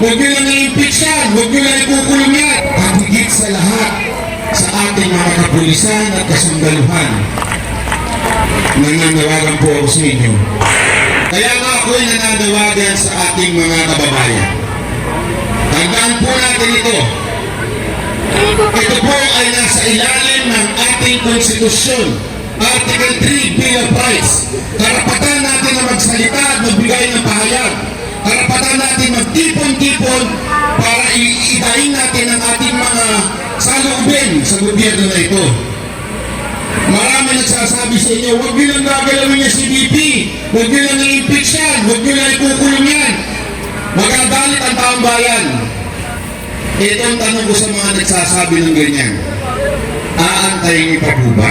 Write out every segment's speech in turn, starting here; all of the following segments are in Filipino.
Huwag nyo lang i-impeach yan, huwag nyo lang ikukulong yan. At higit sa lahat, sa ating mga kapulisan at kasundaluhan, nananawagan po ako sa inyo. Kaya nga ako'y nananawagan sa ating mga kababayan. Tandaan po natin ito. Ito po ay nasa ilalim ng ating konstitusyon. Article 3, Bill of Rights. Karapatan natin na magsalita at magbigay ng pahayag. Karapatan natin magtipon-tipon para idaing natin ang ating mga saloobin sa gobyerno na ito. Marami nagsasabi sa inyo, huwag nyo lang gagalawin niya si VP, huwag nyo lang i-impeach yan, huwag nyo lang ikukulong yan. Magagalit ang taong bayan. Ito ang tanong ko sa mga nagsasabi ng ganyan. Aantayin niyo pa po ba?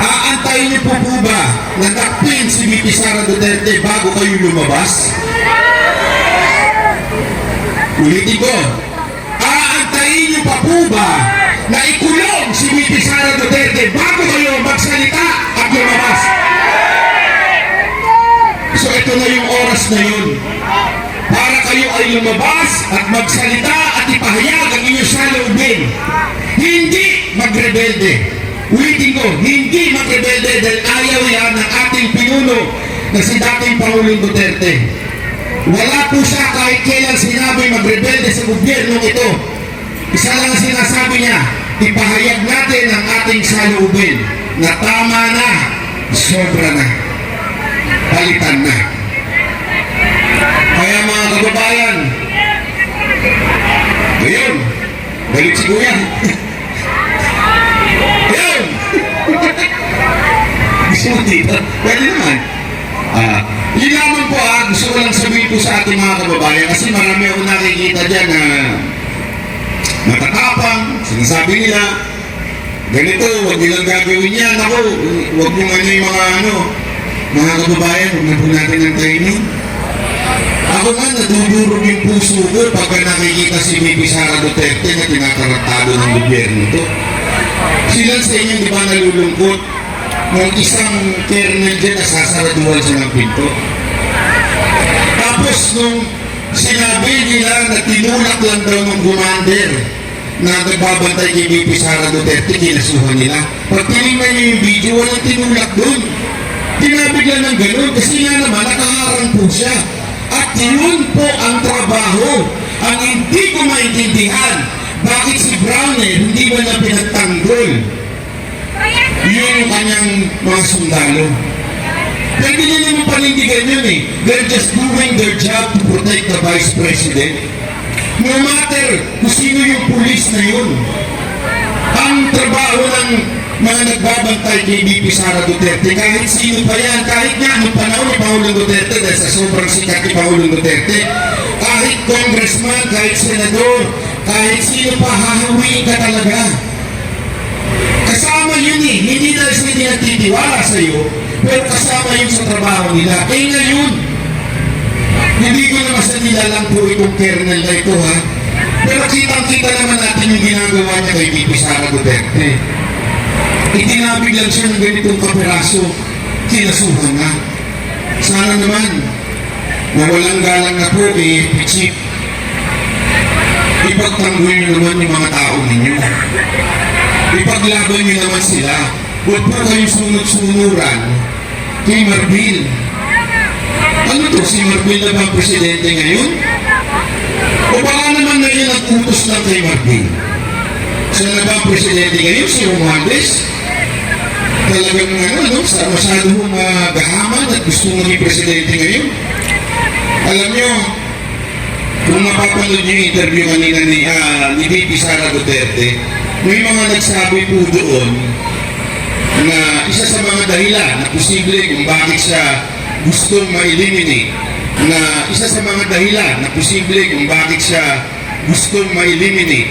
Aantayin niyo po ba na takpin si VP Sara Duterte bago kayo lumabas? Ulitin ko. Aantayin niyo pa po ba na ikulong si VP Sara Duterte bago kayo magsalita at lumabas? So ito na yung oras na yun para kayo ay lumabas at magsalita at ipahayag ang inyong saloobin. Hindi magrebelde. Ulitin ko, hindi magrebelde dahil ayaw yan ng ating pinuno na si dating Pangulong Duterte. Wala po siya kahit kailan sinabi magrebelde sa gobyerno ito. Isa lang ang sinasabi niya, ipahayag natin ang ating saloobin na tama na, sobra na, palitan na. Kaya mga kababayan, ngayon, balik si Kuya. Ngayon! Gusto mo dito? Pwede naman. Yun naman po gusto ko lang sabihin po sa ating mga kababayan kasi marami ako nakikita dyan na matatapang, sinasabi nila, ganito, huwag nilang gagawin yan. Ako, huwag nyo mga kababayan, huwag na po natin ang training. Ako nga, nadudurog yung puso ko pagka nakikita si VP Sara Duterte na tinatarantado ng gobyerno to. Sila sa inyo, di ba nalulungkot? Nung isang kernel dyan, nasasaraduhan siya ng pinto. Tapos nung sinabi nila na tinulak lang daw ng commander na nagbabantay kay VP Sara Duterte, kinasuhan nila. Pag tinignan niyo yung video, walang tinulak doon. Tinabig lang ng gano'n kasi nga naman nakaharang po siya. At yun po ang trabaho. Ang hindi ko maintindihan, bakit si Browner hindi ba na pinagtanggol? Yun yung kanyang mga sundalo. Pwede nyo naman panindigan yun eh. They're just doing their job to protect the Vice President. No matter kung sino yung pulis na yun. Ang trabaho ng mga nagbabantay kay VP Sara Duterte, kahit sino pa yan, kahit nga nung panahon ni Pangulong Duterte, dahil sa sobrang sikat ni Pangulong Duterte, kahit congressman, kahit senador, kahit sino pa, hahawiin ka talaga. Kasama yun eh, hindi dahil sila hindi nagtitiwala sa iyo, pero kasama yun sa trabaho nila. Eh ngayon, hindi ko naman sa nilalang po itong kernel na ito ha, pero kitang-kita naman natin yung ginagawa niya kay VP Sara Duterte. Itinabig lang siya ng ganitong kaperaso, kinasuhan na. Sana naman, mawalang galang na po Chief. Ipagtanggol niyo naman yung mga tao ninyo. Ipaglaban niyo naman sila. Huwag po kayong sunod-sunuran kay Marbil. Ano to, si Marbil na ba presidente ngayon? O baka naman na yun ang utos lang kay Marbil? Siya na ba presidente ngayon, si Romualdez? Talagang masyadong gahaman at gusto maging presidente ngayon. Alam nyo, kung mapapanood nyo yung interview kanina ni VP Sara Duterte, may mga nagsabi po doon na isa sa mga dahilan na posible kung bakit siya gustong ma-eliminate, na isa sa mga dahilan na posible kung bakit siya gustong ma-eliminate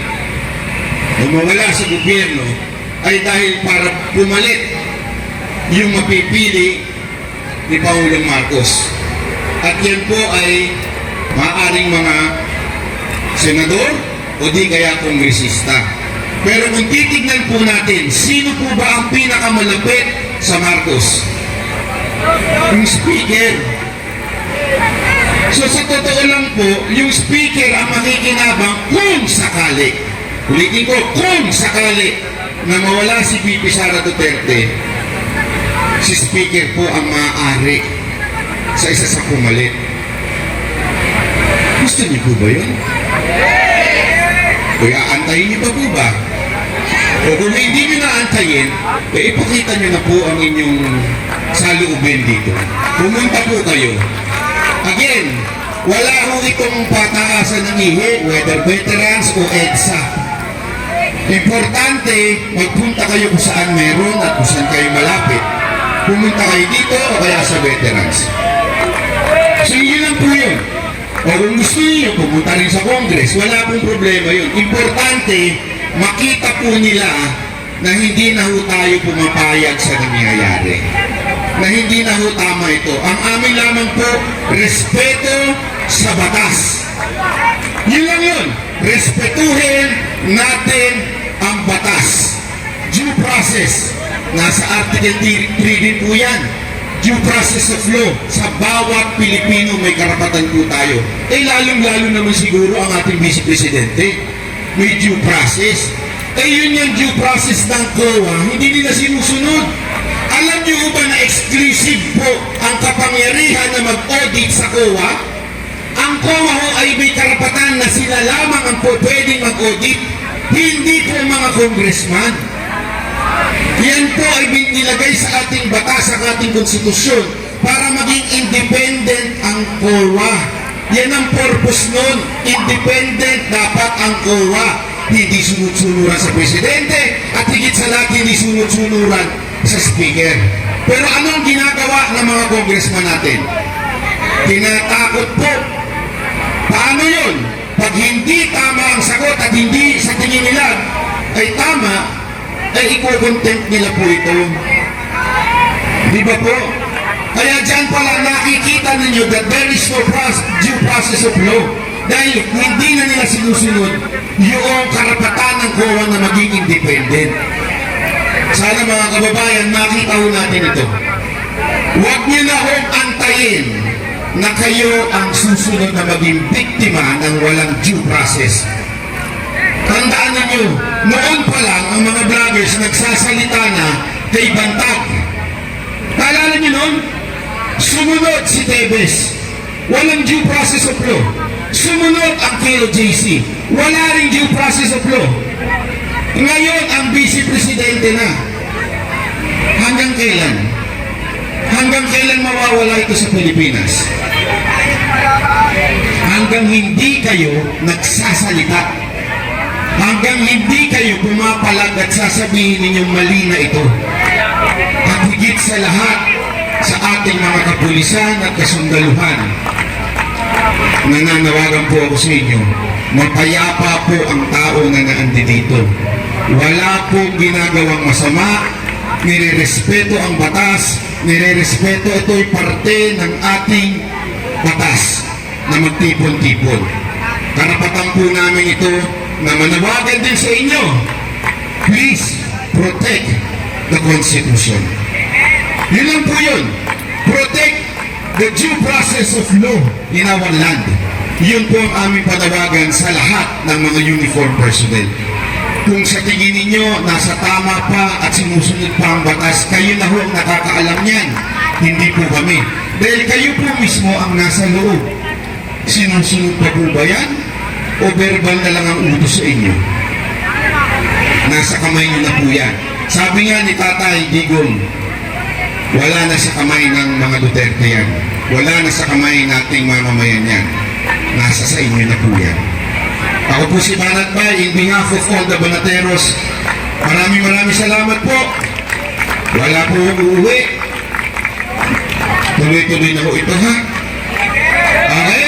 o mawala sa gobyerno ay dahil para pumalit yung mapipili ni Pangulong Marcos. At yan po ay maaaring mga senador o di kaya kongresista. Pero kung titignan po natin, sino po ba ang pinakamalapit sa Marcos? Yung speaker. So sa totoo lang po, yung speaker ang makikinabang kung sakali. Ulitin ko, kung sakali na mawala si VP Sara Duterte, si speaker po ang maaari sa isa sa pumalit. Gusto niyo po ba yun? O aantayin niyo pa po ba? O kung hindi niyo naantayin, ipakita niyo na po ang inyong saloobin dito. Pumunta po kayo. Again, wala ho itong pataasan ng ihi, whether veterans o EDSA. Importante, magpunta kayo kung saan meron at kung saan kayo malapit. Pumunta kayo dito o kaya sa veterans. So yun lang po yun. O kung gusto niyo, pumunta rin sa Congress. Wala pong problema yun. Importante, makita po nila na hindi na ho tayo pumapayag sa nangyayari. Na hindi na ho tama ito. Ang amin lamang po, respeto sa batas. Yun lang yun. Respetuhin natin ang batas. Due process. Nasa Article 3 din po yan. Due process of law. Sa bawat Pilipino may karapatan po tayo. Lalong-lalo naman siguro ang ating Vice Presidente. May due process. Yun yung due process ng COA, hindi nila sinusunod. Alam niyo ba na exclusive po ang kapangyarihan na mag-audit sa COA? Ang COA ho ay may karapatan na sila lamang ang po pwedeng mag-audit, hindi po mga congressman. Yan po ay nilagay sa ating batas, sa ating konstitusyon, para maging independent ang COA. Yan ang purpose nun. Independent dapat ang COA. Hindi sunod-sunuran sa presidente at higit sa lahat hindi sunod-sunuran sa speaker. Pero anong ginagawa ng mga congressman natin? Tinatakot po. Paano yun? Pag hindi tama ang sagot at hindi sa tingin nila ay tama, ay iko-contempt nila po ito. Di ba po? Kaya dyan pala nakikita ninyo that there is no due process of law. Dahil hindi na nila sinusunod yung karapatan ng COA na maging independent. Sana mga kababayan, makita ho natin ito. Huwag niyo na hong antayin na kayo ang susunod na maging biktima ng walang due process. Tandaan ninyo, noon pa lang ang mga vloggers nagsasalita na kay Bantag. Naalala niyo noon? Sumunod si Tebes. Walang due process of law. Sumunod ang KOJC. Wala ring due process of law. Ngayon, ang Vice Presidente na. Hanggang kailan? Hanggang kailan mawawala ito sa Pilipinas? Hanggang hindi kayo nagsasalita. Hanggang hindi kayo pumapalag at sasabihin ninyong mali na ito. At higit sa lahat, sa ating mga kapulisan at kasundaluhan, nananawagan po ako sa inyo, mapayapa po ang tao na naandi dito. Wala pong ginagawang masama, nire-respeto ang batas, nire-respeto, ito'y parte ng ating batas na magtipon-tipon. Karapatan po namin ito na manawagan din sa inyo. Please protect the Constitution. Yun lang po yun. Protect the due process of law in our land. Yun po ang aming panawagan sa lahat ng mga uniform personnel. Kung sa tingin ninyo nasa tama pa at sinusunod pa ang batas, kayo na ho ang nakakaalam niyan. Hindi po kami. Dahil kayo po mismo ang nasa loob. Sinusunod pa po ba yan? O verbal na lang ang utos sa inyo? Nasa kamay niyo na po yan. Sabi nga ni Tatay Digong, wala na sa kamay ng mga Duterte yan. Wala na sa kamay nating mamamayan yan. Nasa sa inyo na po yan. Ako po si Banat Bay, in behalf of all the Banateros, maraming salamat po. Wala po uuwi. Tuloy-tuloy na po ito, ha? Okay?